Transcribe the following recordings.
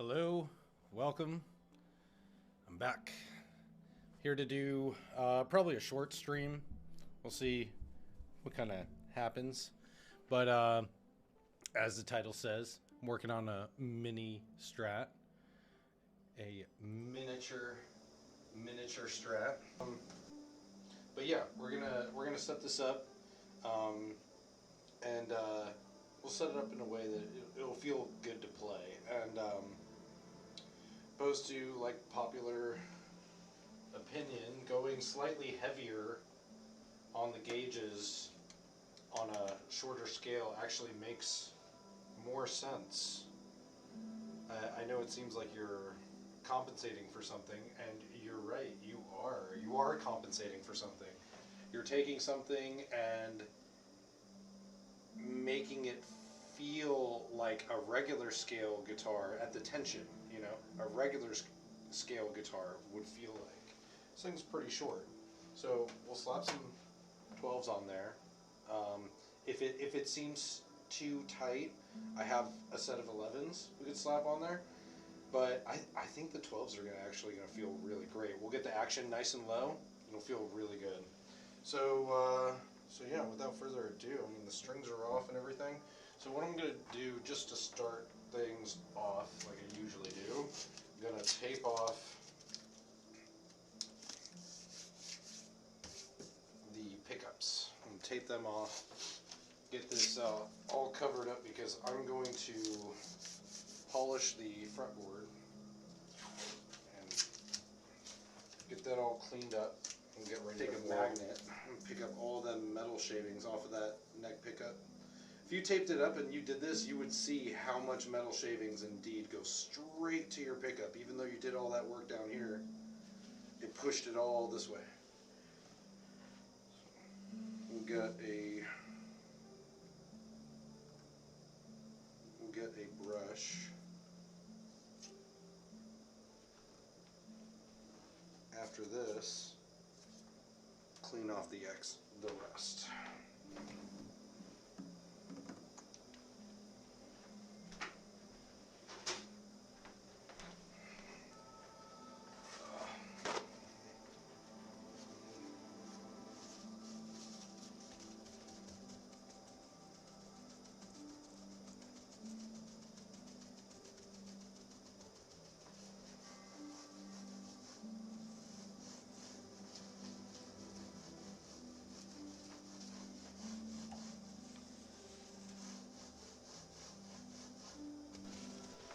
Hello, welcome. I'm back. Here to do probably a short stream. We'll see what kind of happens. But as the title says, I'm working on a mini strat. A miniature strat. But yeah, we're gonna set this up, and we'll set it up in a way that it'll feel good to play. And opposed to like popular opinion, going slightly heavier on the gauges on a shorter scale actually makes more sense. I know it seems like you're compensating for something, and you're right, you are compensating for something. You're taking something and making it feel like a regular scale guitar at the tension, you know, a regular scale guitar would feel like. This thing's pretty short, so we'll slap some 12s on there. If it seems too tight, I have a set of 11s we could slap on there, but I think the 12s are actually gonna feel really great. We'll get the action nice and low. It'll feel really good. So yeah, without further ado, I mean, the strings are off and everything. So what I'm going to do, just to start things off like I usually do, I'm going to tape off the pickups. And tape them off, get this all covered up, because I'm going to polish the fretboard and get that all cleaned up. And get ready to take a magnet and pick up all the metal shavings off of that neck pickup. If you taped it up and you did this, you would see how much metal shavings indeed go straight to your pickup. Even though you did all that work down here, it pushed it all this way. We'll get a brush. After this, clean off the rest.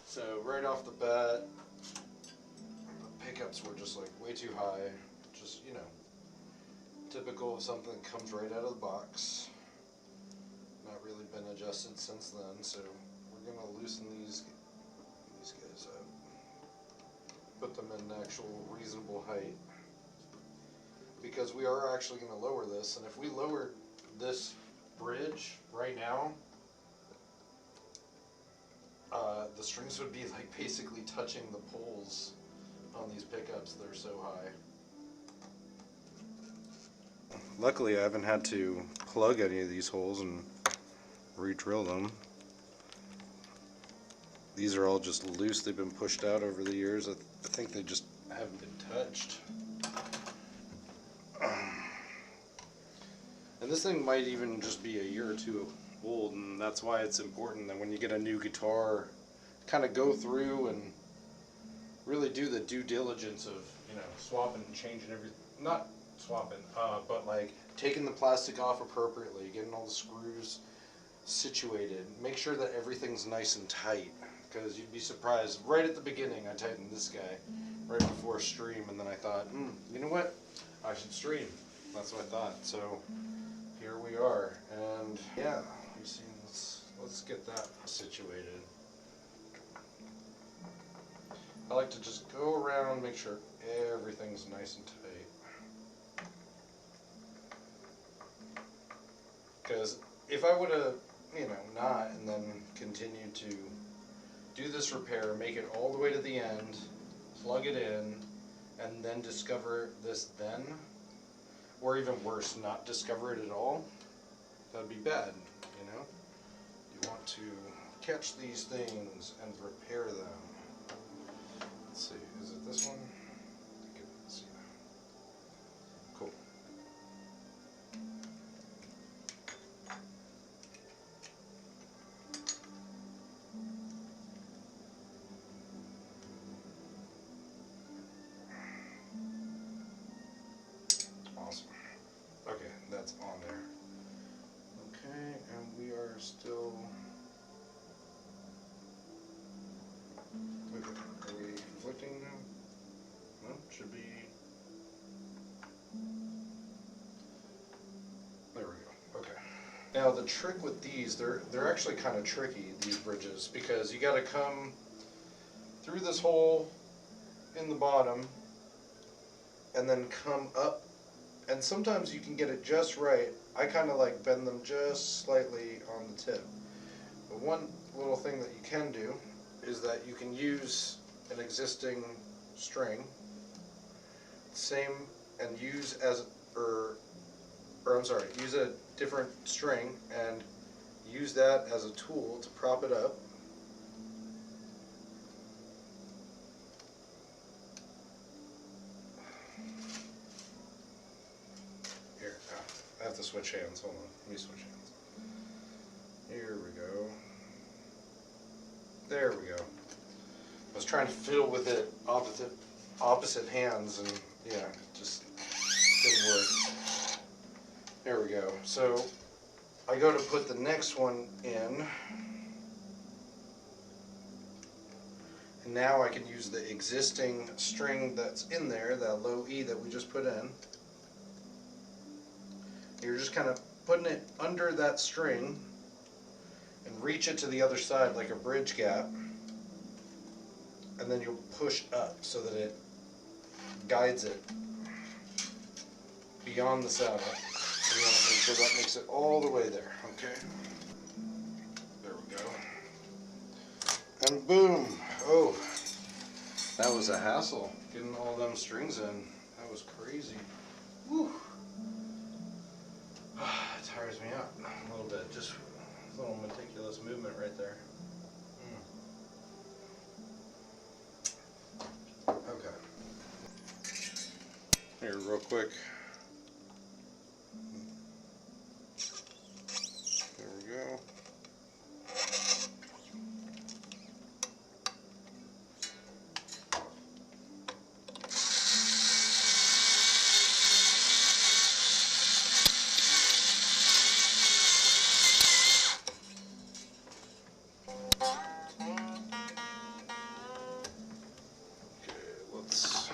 So right off the bat, the pickups were just like way too high. Just, you know, typical of something that comes right out of the box. Not really been adjusted since then, so we're gonna loosen these guys up. Put them in actual reasonable height, because we are actually gonna lower this, and if we lowered this bridge right now, the strings would be like basically touching the poles on these pickups. They're so high. Luckily, I haven't had to plug any of these holes and re-drill them. These are all just loose. They've been pushed out over the years. I think they just haven't been touched. And this thing might even just be a year or two old, and that's why it's important that when you get a new guitar, kind of go through and really do the due diligence of, you know, swapping and changing everything. Not swapping, but like taking the plastic off appropriately, getting all the screws situated. Make sure that everything's nice and tight, because you'd be surprised. Right at the beginning, I tightened this guy right before stream, and then I thought, you know what? I should stream. That's what I thought. So here we are, and yeah, you see, let's get that situated. I like to just go around, make sure everything's nice and tight. Because if I would have, you know, not, and then continued to do this repair, make it all the way to the end, plug it in, and then discover this then, or even worse, not discover it at all, that'd be bad, you know? You want to catch these things and repair them. Now the trick with these, they're actually kind of tricky, these bridges, because you got to come through this hole in the bottom and then come up, and sometimes you can get it just right. I kind of like bend them just slightly on the tip. But one little thing that you can do is that you can use an existing string, same, and use use a different string and use that as a tool to prop it up. Here, I have to switch hands. Hold on, let me switch hands. Here we go. There we go. I was trying to fiddle with it opposite hands, and yeah, just didn't work. There we go. So I go to put the next one in, and now I can use the existing string that's in there, that low E that we just put in. You're just kind of putting it under that string and reach it to the other side like a bridge gap, and then you'll push up so that it guides it beyond the saddle. And you want to make sure that makes it all the way there, okay? There we go. And boom! Oh, that was a hassle getting all them strings in. That was crazy. Whew. It tires me out a little bit. Just a little meticulous movement right there. Okay. Here, real quick. There we go. Let's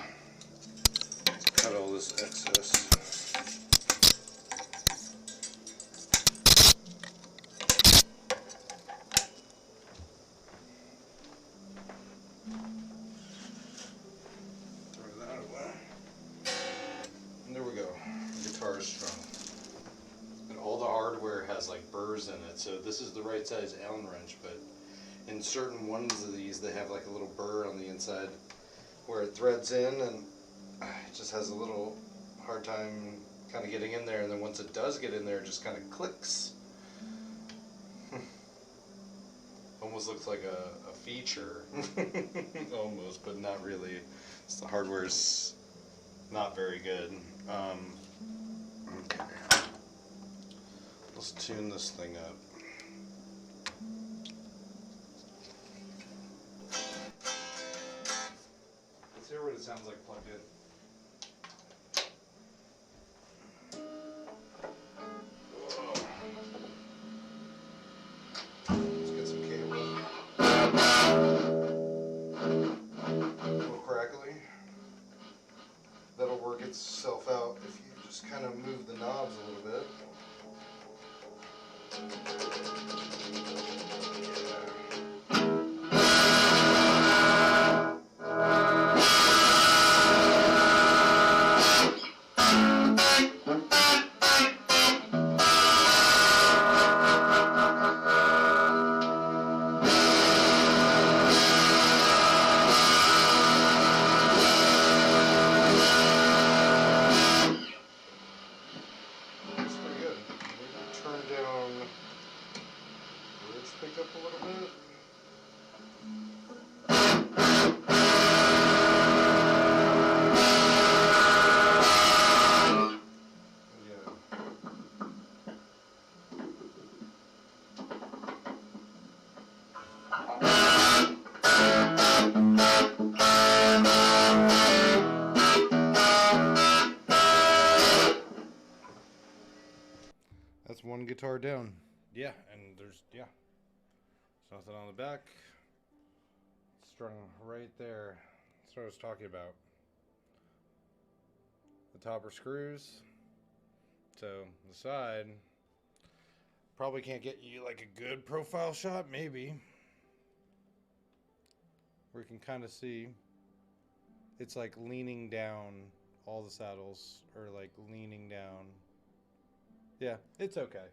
cut all this excess. Throw that away. And there we go. The guitar is strung. And all the hardware has like burrs in it, so this is the right size Allen wrench, but in certain ones of these they have like a little burr on the inside where it threads in, and it just has a little hard time kind of getting in there, and then once it does get in there, it just kind of clicks. Almost looks like a feature. Almost, but not really. It's the hardware's not very good. Okay. Let's tune this thing up. Let's hear what it sounds like plugged in. Let's get some cable. A little crackly. That'll work itself out if you just kind of move the knobs a little bit. Pick up a little bit. That's one guitar down. Yeah, and there's nothing on the back. Strung right there. That's what I was talking about. The top are screws. So the side, Probably can't get you like a good profile shot, maybe. Where you can kind of see it's like leaning down. All the saddles are like leaning down. Yeah, it's okay.